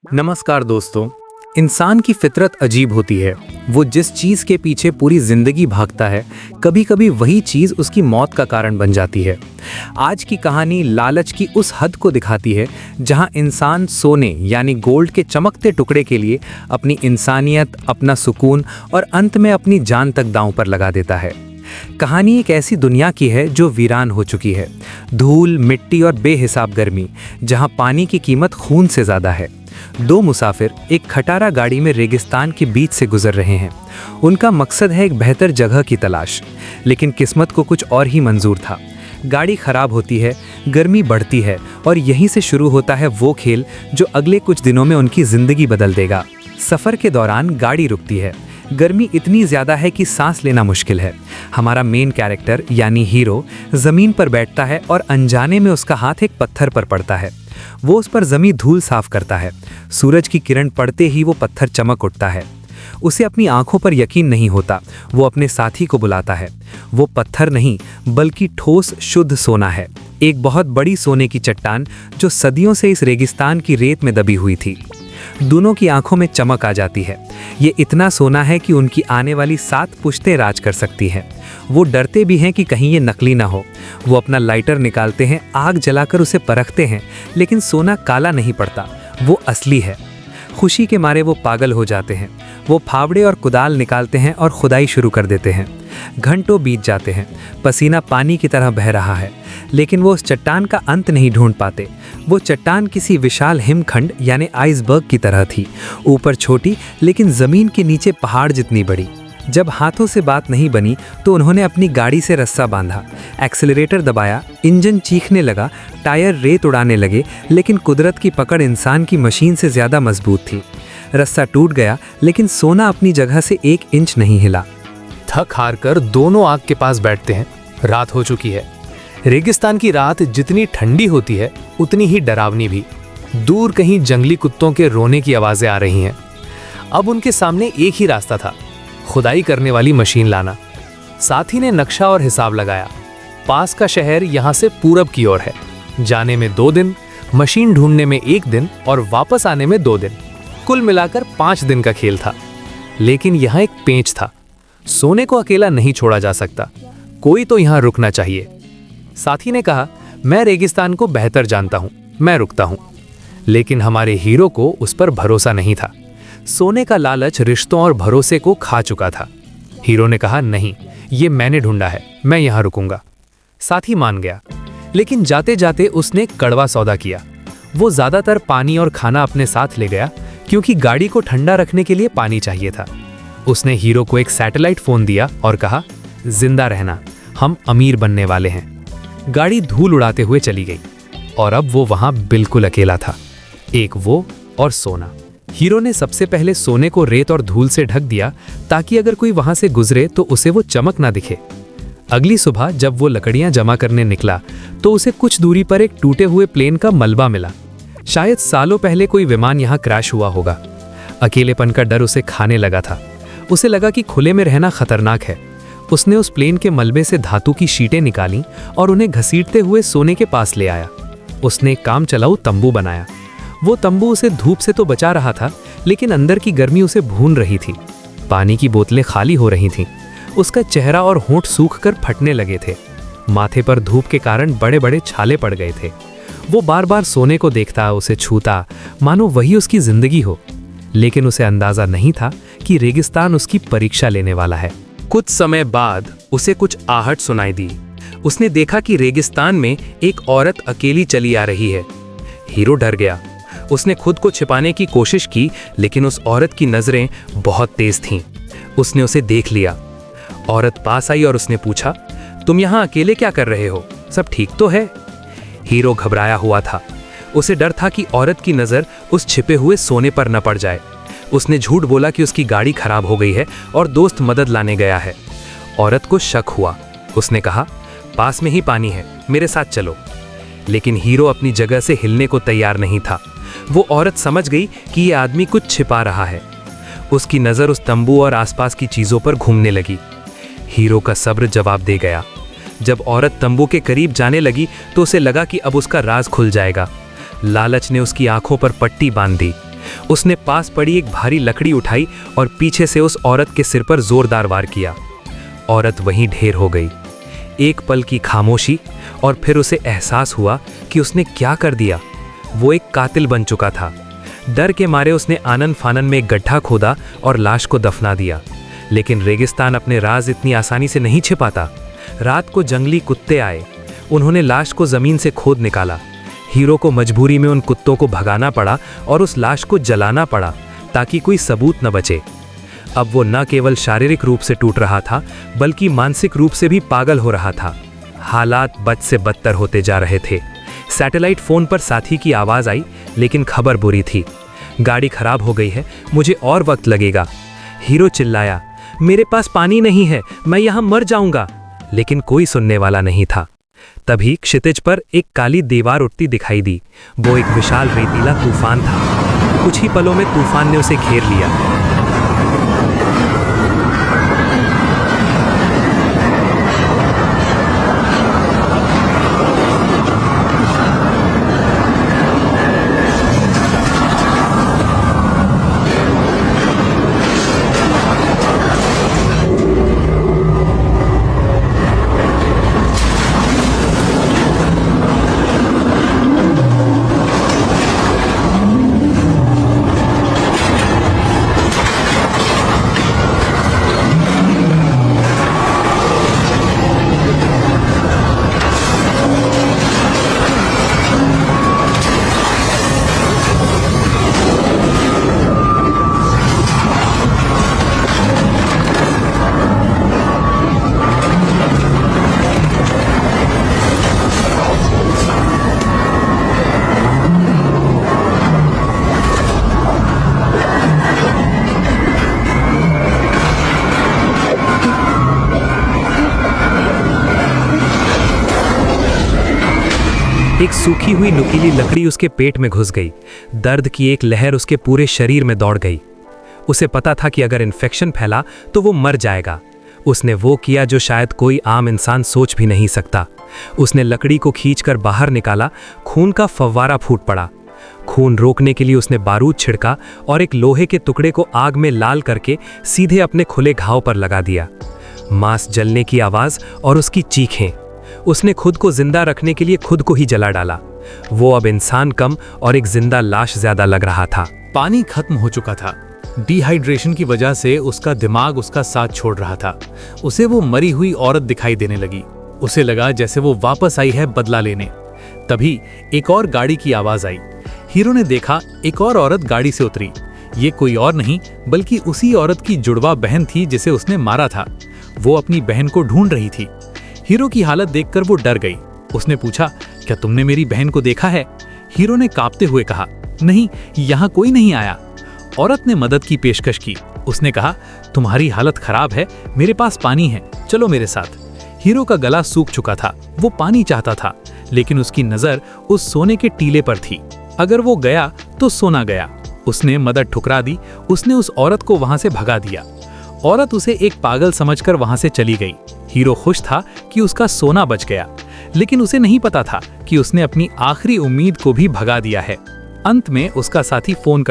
नमस्कार दोस्तों। इंसान की फितरत अजीब होती है। वो जिस चीज़ के पीछे पूरी जिंदगी भागता है, कभी कभी वही चीज़ उसकी मौत का कारण बन जाती है। आज की कहानी लालच की उस हद को दिखाती है जहां इंसान सोने यानी गोल्ड के चमकते टुकड़े के लिए अपनी इंसानियत, अपना सुकून और अंत में अपनी जान तक दांव पर लगा देता है। कहानी एक ऐसी दुनिया की है जो वीरान हो चुकी है। धूल, मिट्टी और बेहिसाब गर्मी, जहां पानी की कीमत खून से ज़्यादा है। दो मुसाफिर एक खटारा गाड़ी में रेगिस्तान के बीच से गुजर रहे हैं। उनका मकसद है एक बेहतर जगह की तलाश, लेकिन किस्मत को कुछ और ही मंजूर था। गाड़ी खराब होती है, गर्मी बढ़ती है और यहीं से शुरू होता है वो खेल जो अगले कुछ दिनों में उनकी ज़िंदगी बदल देगा। सफ़र के दौरान गाड़ी रुकती है। गर्मी इतनी ज़्यादा है कि सांस लेना मुश्किल है। हमारा मेन कैरेक्टर यानी हीरो ज़मीन पर बैठता है और अनजाने में उसका हाथ एक पत्थर पर पड़ता है। वो उस पर जमी धूल साफ करता है। सूरज की किरण पड़ते ही वो पत्थर चमक उठता है। उसे अपनी आंखों पर यकीन नहीं होता। वो अपने साथी को बुलाता है। वो पत्थर नहीं बल्कि ठोस शुद्ध सोना है, एक बहुत बड़ी सोने की चट्टान जो सदियों से इस रेगिस्तान की रेत में दबी हुई थी। दोनों की आंखों में चमक आ जाती है। ये इतना सोना है कि उनकी आने वाली 7 पुश्तें राज कर सकती हैं। वो डरते भी हैं कि कहीं ये नकली ना हो। वो अपना लाइटर निकालते हैं, आग जलाकर उसे परखते हैं, लेकिन सोना काला नहीं पड़ता, वो असली है। खुशी के मारे वो पागल हो जाते हैं। वो फावड़े और कुदाल निकालते हैं और खुदाई शुरू कर देते हैं। घंटों बीत जाते हैं, पसीना पानी की तरह बह रहा है, लेकिन वो उस चट्टान का अंत नहीं ढूंढ पाते। वो चट्टान किसी विशाल हिमखंड यानी आइसबर्ग की तरह थी, ऊपर छोटी लेकिन ज़मीन के नीचे पहाड़ जितनी बड़ी। जब हाथों से बात नहीं बनी तो उन्होंने अपनी गाड़ी से रस्सा बांधा, एक्सेलरेटर दबाया, इंजन चीखने लगा, टायर रेत उड़ाने लगे, लेकिन कुदरत की पकड़ इंसान की मशीन से ज़्यादा मजबूत थी। रस्सा टूट गया, लेकिन सोना अपनी जगह से 1 इंच नहीं हिला। थक हार कर दोनों आग के पास बैठते हैं। रात हो चुकी है। रेगिस्तान की रात जितनी ठंडी होती है उतनी ही डरावनी भी। दूर कहीं जंगली कुत्तों के रोने की आवाजें आ रही हैं। अब उनके सामने एक ही रास्ता था, खुदाई करने वाली मशीन लाना। साथी ने नक्शा और हिसाब लगाया। पास का शहर यहाँ से पूरब की ओर है। जाने में 2 दिन, मशीन ढूंढने में 1 दिन और वापस आने में 2 दिन। कुल मिलाकर 5 दिन का खेल था। लेकिन यहाँ एक पेंच था। सोने को अकेला नहीं छोड़ा जा सकता, कोई तो यहाँ रुकना चाहिए। साथी ने कहा, मैं रेगिस्तान को बेहतर जानता हूँ, मैं रुकता हूँ। लेकिन हमारे हीरो को उस पर भरोसा नहीं था। सोने का लालच रिश्तों और भरोसे को खा चुका था। हीरो ने कहा, नहीं, ये मैंने ढूंढा है, मैं यहाँ रुकूंगा। साथी मान गया, लेकिन जाते जाते उसने कड़वा सौदा किया। वो ज़्यादातर पानी और खाना अपने साथ ले गया, क्योंकि गाड़ी को ठंडा रखने के लिए पानी चाहिए था। उसने हीरो को एक सैटेलाइट फ़ोन दिया और कहा, जिंदा रहना, हम अमीर बनने वाले हैं। गाड़ी धूल उड़ाते हुए चली गई और अब वो वहाँ बिल्कुल अकेला था, एक वो और सोना। हीरो ने सबसे पहले सोने को रेत और धूल से ढक दिया, ताकि अगर कोई वहां से गुजरे तो उसे वो चमक ना दिखे। अगली सुबह जब वो लकड़ियां जमा करने निकला तो उसे कुछ दूरी पर एक टूटे हुए प्लेन का मलबा मिला। शायद सालों पहले कोई विमान यहाँ क्रैश हुआ होगा। अकेलेपन का डर उसे खाने लगा था। उसे लगा कि खुले में रहना खतरनाक है। उसने उस प्लेन के मलबे से धातु की शीटें निकाली और उन्हें घसीटते हुए सोने के पास ले आया। उसने एक काम चलाऊ तंबू बनाया। वो तंबू उसे धूप से तो बचा रहा था, लेकिन अंदर की गर्मी उसे भून रही थी। पानी की बोतलें खाली हो रही थीं। उसका चेहरा और होंठ सूख कर फटने लगे थे। माथे पर धूप के कारण बड़े बड़े छाले पड़ गए थे। वो बार बार सोने को देखता, उसे छूता, मानो वही उसकी जिंदगी हो। लेकिन उसे अंदाजा नहीं था कि रेगिस्तान उसकी परीक्षा लेने वाला है। कुछ समय बाद उसे कुछ आहट सुनाई दी। उसने देखा कि रेगिस्तान में एक औरत अकेली चली आ रही है। हीरो डर गया। उसने खुद को छिपाने की कोशिश की, लेकिन उस औरत की नजरें बहुत तेज थीं। उसने उसे देख लिया। औरत पास आई और उसने पूछा, तुम यहाँ अकेले क्या कर रहे हो? सब ठीक तो है? हीरो घबराया हुआ था। उसे डर था कि औरत की नज़र उस छिपे हुए सोने पर न पड़ जाए। उसने झूठ बोला कि उसकी गाड़ी खराब हो गई है और दोस्त मदद लाने गया है। औरत को शक हुआ। उसने कहा, पास में ही पानी है, मेरे साथ चलो। लेकिन हीरो अपनी जगह से हिलने को तैयार नहीं था। वो औरत समझ गई कि ये आदमी कुछ छिपा रहा है। उसकी नज़र उस तंबू और आसपास की चीज़ों पर घूमने लगी। हीरो का सब्र जवाब दे गया। जब औरत तंबू के करीब जाने लगी तो उसे लगा कि अब उसका राज खुल जाएगा। लालच ने उसकी आंखों पर पट्टी बांध दी। उसने पास पड़ी एक भारी लकड़ी उठाई और पीछे से उस औरत के सिर पर जोरदार वार किया। औरत वहीं ढेर हो गई। एक पल की खामोशी और फिर उसे एहसास हुआ कि उसने क्या कर दिया। वो एक कातिल बन चुका था। डर के मारे उसने आनन फानन में एक गड्ढा खोदा और लाश को दफना दिया। लेकिन रेगिस्तान अपने राज इतनी आसानी से नहीं छिपाता। रात को जंगली कुत्ते आए। उन्होंने लाश को जमीन से खोद निकाला। हीरो को मजबूरी में उन कुत्तों को भगाना पड़ा और उस लाश को जलाना पड़ा ताकि कोई सबूत न बचे। अब वो न केवल शारीरिक रूप से टूट रहा था बल्कि मानसिक रूप से भी पागल हो रहा था। हालात बद से बदतर होते जा रहे थे। सैटेलाइट फोन पर साथी की आवाज आई, लेकिन खबर बुरी थी। गाड़ी खराब हो गई है, मुझे और वक्त लगेगा। हीरो चिल्लाया, मेरे पास पानी नहीं है, मैं यहाँ मर जाऊंगा। लेकिन कोई सुनने वाला नहीं था। तभी क्षितिज पर एक काली दीवार उठती दिखाई दी। वो एक विशाल रेतीला तूफान था। कुछ ही पलों में तूफान ने उसे घेर लिया। एक सूखी हुई नुकीली लकड़ी उसके पेट में घुस गई। दर्द की एक लहर उसके पूरे शरीर में दौड़ गई। उसे पता था कि अगर इन्फेक्शन फैला तो वो मर जाएगा। उसने वो किया जो शायद कोई आम इंसान सोच भी नहीं सकता। उसने लकड़ी को खींचकर बाहर निकाला। खून का फव्वारा फूट पड़ा। खून रोकने के लिए उसने बारूद छिड़का और एक लोहे के टुकड़े को आग में लाल करके सीधे अपने खुले घाव पर लगा दिया। मांस जलने की आवाज और उसकी चीखें। उसने खुद को जिंदा रखने के लिए खुद को ही जला डाला। वो अब इंसान कम और एक जिंदा लाश ज्यादा लग रहा था। पानी खत्म हो चुका था। डिहाइड्रेशन की वजह से उसका दिमाग उसका साथ छोड़ रहा था। उसे वो मरी हुई औरत दिखाई देने लगी। उसे लगा जैसे वो वापस आई है बदला लेने। तभी एक और गाड़ी की आवाज आई। हीरो ने देखा एक और औरत गाड़ी से उतरी। ये कोई और नहीं बल्कि उसी औरत की जुड़वा बहन थी जिसे उसने मारा था। वो अपनी बहन को ढूंढ रही थी। हीरो की हालत देखकर वो डर गई। उसने पूछा, क्या तुमने मेरी बहन को देखा है? हीरो ने कांपते हुए कहा, नहीं, यहाँ कोई नहीं आया। औरत ने मदद की पेशकश की। उसने कहा, तुम्हारी हालत खराब है, मेरे पास पानी है, चलो मेरे साथ। हीरो का गला सूख चुका था। वो पानी चाहता था, लेकिन उसकी नजर उस सोने के टीले पर थी। अगर वो गया तो सोना गया। उसने मदद ठुकरा दी। उसने उस औरत को वहां से भगा दिया। औरत उसे एक पागल समझकर वहां से चली गई। हीरो खुश था कि उसका सोना बच गया, लेकिन उसे नहीं पता था कि उसने अपनी आखिरी उम्मीद को भी भगा दिया है। अंत में उसका साथी फोन कर